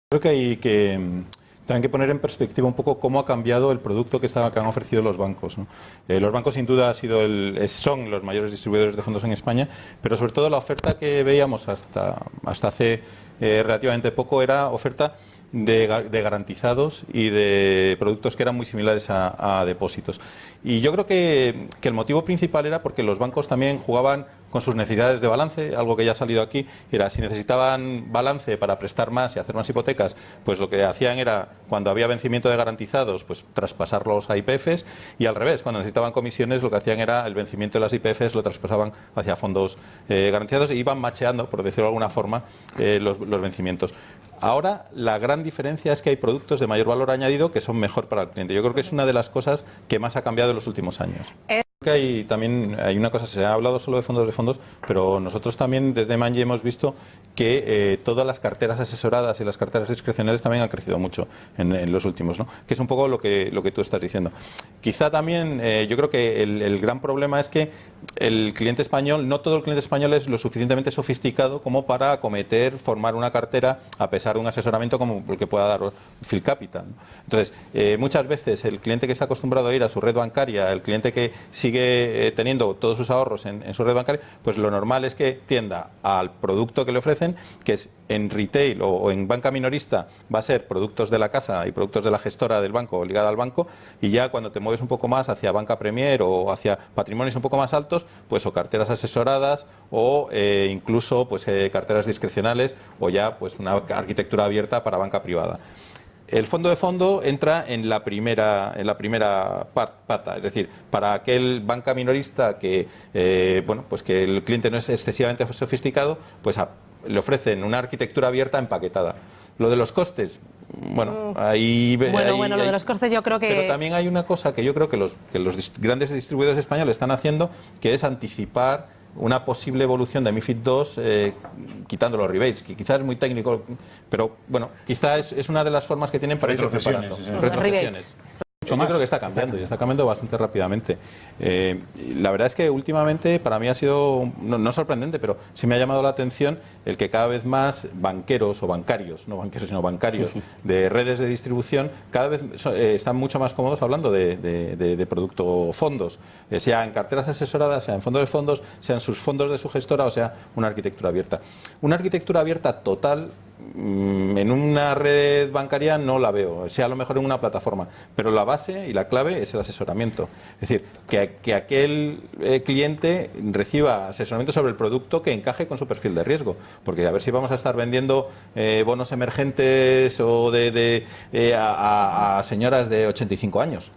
Creo que hay que también que poner en perspectiva un poco cómo ha cambiado el producto que han ofrecido los bancos, ¿no? Los bancos sin duda son los mayores distribuidores de fondos en España, pero sobre todo la oferta que veíamos hasta hace relativamente poco era oferta de garantizados y de productos que eran muy similares a depósitos. Y yo creo que el motivo principal era porque los bancos también jugaban con sus necesidades de balance, algo que ya ha salido aquí, era si necesitaban balance para prestar más y hacer más hipotecas, pues lo que hacían era, cuando había vencimiento de garantizados, pues traspasarlos a IPFs, y al revés, cuando necesitaban comisiones, lo que hacían era el vencimiento de las IPFs lo traspasaban hacia fondos garantizados e iban macheando, por decirlo de alguna forma, los vencimientos. Ahora, la gran diferencia es que hay productos de mayor valor añadido que son mejor para el cliente. Yo creo que es una de las cosas que más ha cambiado en los últimos años. También hay una cosa, se ha hablado solo de fondos, pero nosotros también desde Manji hemos visto que todas las carteras asesoradas y las carteras discrecionales también han crecido mucho en los últimos, ¿no? Que es un poco lo que tú estás diciendo. Quizá también yo creo que el gran problema es que el cliente español, no todo el cliente español es lo suficientemente sofisticado como para formar una cartera a pesar de un asesoramiento como el que pueda dar Phil Capital, ¿no? Entonces, muchas veces el cliente que está acostumbrado a ir a su red bancaria, el cliente que sigue teniendo todos sus ahorros en su red bancaria, pues lo normal es que tienda al producto que le ofrecen, que es en retail o en banca minorista, va a ser productos de la casa y productos de la gestora del banco o ligada al banco, y ya cuando te mueves un poco más hacia banca premier o hacia patrimonios un poco más altos, pues o carteras asesoradas o incluso pues carteras discrecionales o ya pues una arquitectura abierta para banca privada. El fondo de fondo entra en la primera pata, es decir, para aquel banca minorista que pues que el cliente no es excesivamente sofisticado, pues le ofrecen una arquitectura abierta empaquetada. Lo de los costes, lo de los costes yo creo que... Pero también hay una cosa que yo creo que los grandes distribuidores españoles están haciendo, que es anticipar una posible evolución de MiFID II quitando los rebates, que quizás es muy técnico, pero bueno, quizás es una de las formas que tienen para irse preparando. Retrocesiones. Yo creo que está cambiando, y está cambiando bastante rápidamente. La verdad es que últimamente para mí ha sido, no sorprendente, pero sí me ha llamado la atención el que cada vez más banqueros o bancarios, no banqueros sino bancarios, de redes de distribución, cada vez están mucho más cómodos hablando de producto fondos, sea en carteras asesoradas, sea en fondos de fondos, sea en sus fondos de su gestora, o sea una arquitectura abierta. Una arquitectura abierta total en una red bancaria no la veo, sea a lo mejor en una plataforma, pero la base y la clave es el asesoramiento. Es decir, que aquel cliente reciba asesoramiento sobre el producto que encaje con su perfil de riesgo, porque a ver si vamos a estar vendiendo bonos emergentes o a señoras de 85 años.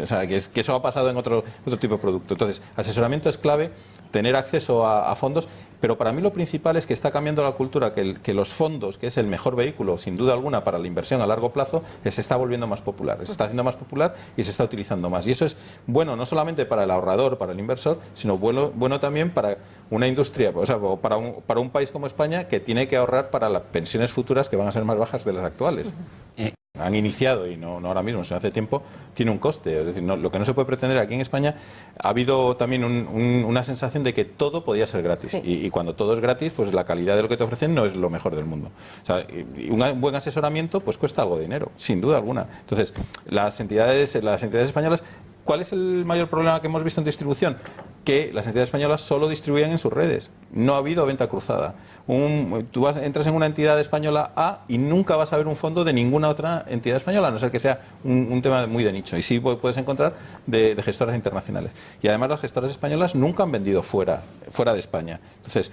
O sea, que eso ha pasado en otro tipo de producto. Entonces, asesoramiento es clave, tener acceso a fondos, pero para mí lo principal es que está cambiando la cultura, que los fondos, que es el mejor vehículo, sin duda alguna, para la inversión a largo plazo, se está volviendo más popular, se está haciendo más popular y se está utilizando más. Y eso es bueno no solamente para el ahorrador, para el inversor, sino bueno también para una industria, o sea, para un país como España, que tiene que ahorrar para las pensiones futuras que van a ser más bajas de las actuales. Han iniciado, y no ahora mismo, sino hace tiempo, tiene un coste. Es decir, lo que no se puede pretender aquí en España, ha habido también una sensación de que todo podía ser gratis. Sí. Y cuando todo es gratis, pues la calidad de lo que te ofrecen no es lo mejor del mundo. O sea, un buen asesoramiento pues cuesta algo de dinero, sin duda alguna. Entonces, las entidades españolas, ¿cuál es el mayor problema que hemos visto en distribución? Que las entidades españolas solo distribuyen en sus redes. No ha habido venta cruzada. Tú entras en una entidad española A y nunca vas a ver un fondo de ninguna otra entidad española, a no ser que sea un tema muy de nicho. Y sí puedes encontrar de gestoras internacionales. Y además las gestoras españolas nunca han vendido fuera de España. Entonces,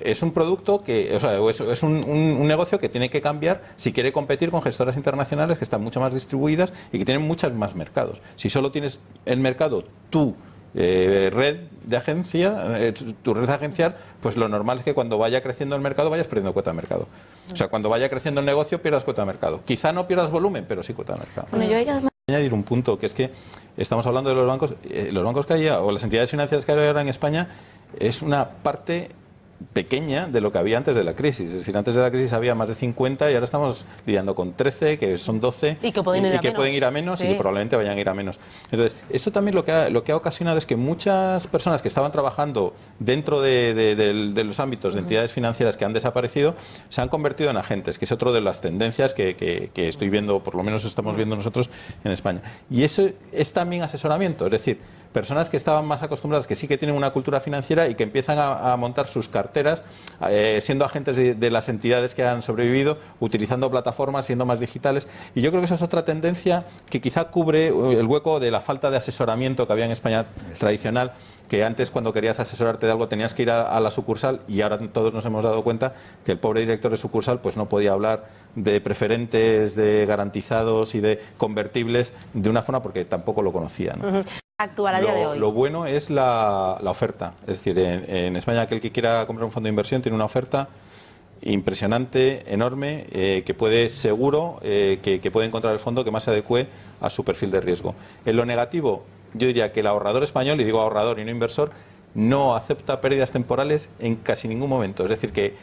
es un producto es un negocio que tiene que cambiar si quiere competir con gestoras internacionales que están mucho más distribuidas y que tienen muchos más mercados. Si solo tienes el mercado tú, red de agencia, tu red agencial, pues lo normal es que cuando vaya creciendo el mercado vayas perdiendo cuota de mercado. O sea, cuando vaya creciendo el negocio pierdas cuota de mercado. Quizá no pierdas volumen, pero sí cuota de mercado. Bueno, yo añadir un punto, que es que estamos hablando de los bancos que hay, o las entidades financieras que hay ahora en España, es una parte pequeña de lo que había antes de la crisis. Es decir, antes de la crisis había más de 50 y ahora estamos lidiando con 13, que son 12 y que pueden ir a menos y que probablemente vayan a ir a menos. Entonces, esto también lo que ha ocasionado es que muchas personas que estaban trabajando dentro de los ámbitos de entidades financieras que han desaparecido se han convertido en agentes, que es otro de las tendencias que estoy viendo, por lo menos estamos viendo nosotros en España. Y eso es también asesoramiento, es decir, personas que estaban más acostumbradas, que sí que tienen una cultura financiera y que empiezan a montar sus carteras siendo agentes de las entidades que han sobrevivido, utilizando plataformas, siendo más digitales. Y yo creo que esa es otra tendencia que quizá cubre el hueco de la falta de asesoramiento que había en España tradicional, que antes cuando querías asesorarte de algo tenías que ir a la sucursal, y ahora todos nos hemos dado cuenta que el pobre director de sucursal pues no podía hablar de preferentes, de garantizados y de convertibles de una forma porque tampoco lo conocían, ¿no? Actual a día de hoy. Lo bueno es la oferta. Es decir, en España aquel que quiera comprar un fondo de inversión tiene una oferta impresionante, enorme, que puede seguro que puede encontrar el fondo que más se adecue a su perfil de riesgo. En lo negativo, yo diría que el ahorrador español, y digo ahorrador y no inversor, no acepta pérdidas temporales en casi ningún momento. Es decir, que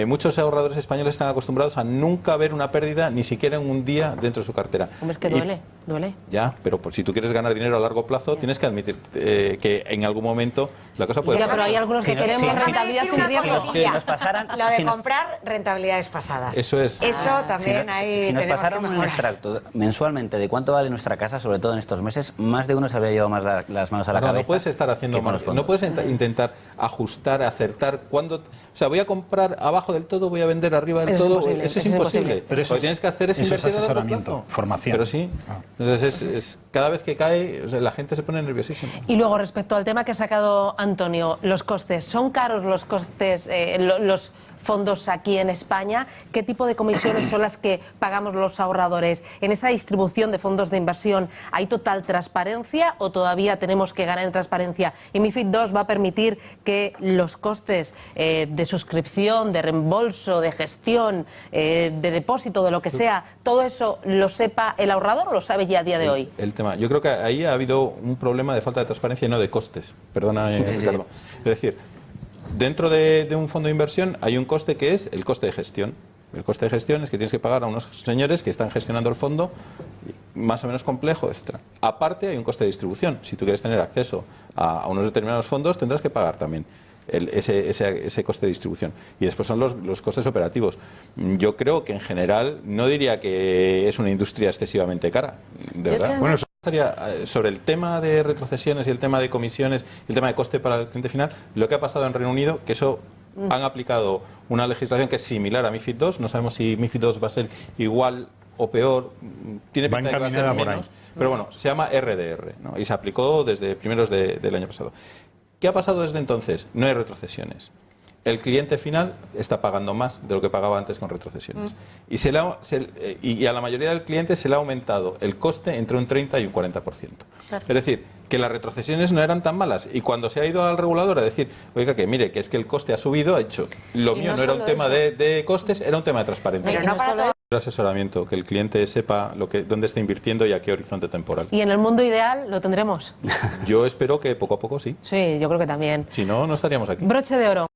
muchos ahorradores españoles están acostumbrados a nunca ver una pérdida, ni siquiera en un día dentro de su cartera. Hombre, es que duele. Ya, pero si tú quieres ganar dinero a largo plazo, tienes que admitir que en algún momento la cosa puede pasar. Pero hay algunos que queremos rentabilidad sin riesgo. Si nos pasaran, lo de comprar rentabilidades pasadas. Eso es. Eso también hay. Si nos pasaran un extracto mensualmente de cuánto vale nuestra casa, sobre todo en estos meses, más de uno se habría llevado más las manos a la cabeza. No puedes estar haciendo más. No puedes intentar ajustar, acertar cuándo. O sea, voy a comprar abajo del todo, voy a vender arriba del todo. Eso es imposible. Pero lo que tienes que hacer es invertir a largo plazo. Formación. Pero sí. Entonces, cada vez que cae, la gente se pone nerviosísima. Y luego, respecto al tema que ha sacado Antonio, los costes. ¿Son caros los costes, los fondos aquí en España? ¿Qué tipo de comisiones son las que pagamos los ahorradores? ¿En esa distribución de fondos de inversión hay total transparencia o todavía tenemos que ganar en transparencia? Y MiFID II va a permitir que los costes de suscripción, de reembolso, de gestión, de depósito, de lo que sea, todo eso lo sepa el ahorrador o lo sabe ya a día de hoy. El tema. Yo creo que ahí ha habido un problema de falta de transparencia y no de costes. Perdona, Ricardo. Es decir, dentro de un fondo de inversión hay un coste que es el coste de gestión. El coste de gestión es que tienes que pagar a unos señores que están gestionando el fondo, más o menos complejo, etcétera. Aparte hay un coste de distribución. Si tú quieres tener acceso a unos determinados fondos, tendrás que pagar también ese coste de distribución. Y después son los costes operativos. Yo creo que en general no diría que es una industria excesivamente cara. De verdad. Bueno, sobre el tema de retrocesiones y el tema de comisiones y el tema de coste para el cliente final, lo que ha pasado en Reino Unido, que eso han aplicado una legislación que es similar a MiFID II, no sabemos si MiFID II va a ser igual o peor, tiene pinta de que va a ser menos, pero bueno, se llama RDR, ¿no? Y se aplicó desde primeros del año pasado. ¿Qué ha pasado desde entonces? No hay retrocesiones. El cliente final está pagando más de lo que pagaba antes con retrocesiones. Y a la mayoría del cliente se le ha aumentado el coste entre un 30 y un 40%. Es decir, que las retrocesiones no eran tan malas. Y cuando se ha ido al regulador a decir, oiga, que mire, que es que el coste ha subido, ha dicho, lo mío no era un tema de costes, era un tema de transparencia. Pero no para el asesoramiento, que el cliente sepa dónde está invirtiendo y a qué horizonte temporal. ¿Y en el mundo ideal lo tendremos? Yo espero que poco a poco sí. Sí, yo creo que también. Si no, no estaríamos aquí. Broche de oro.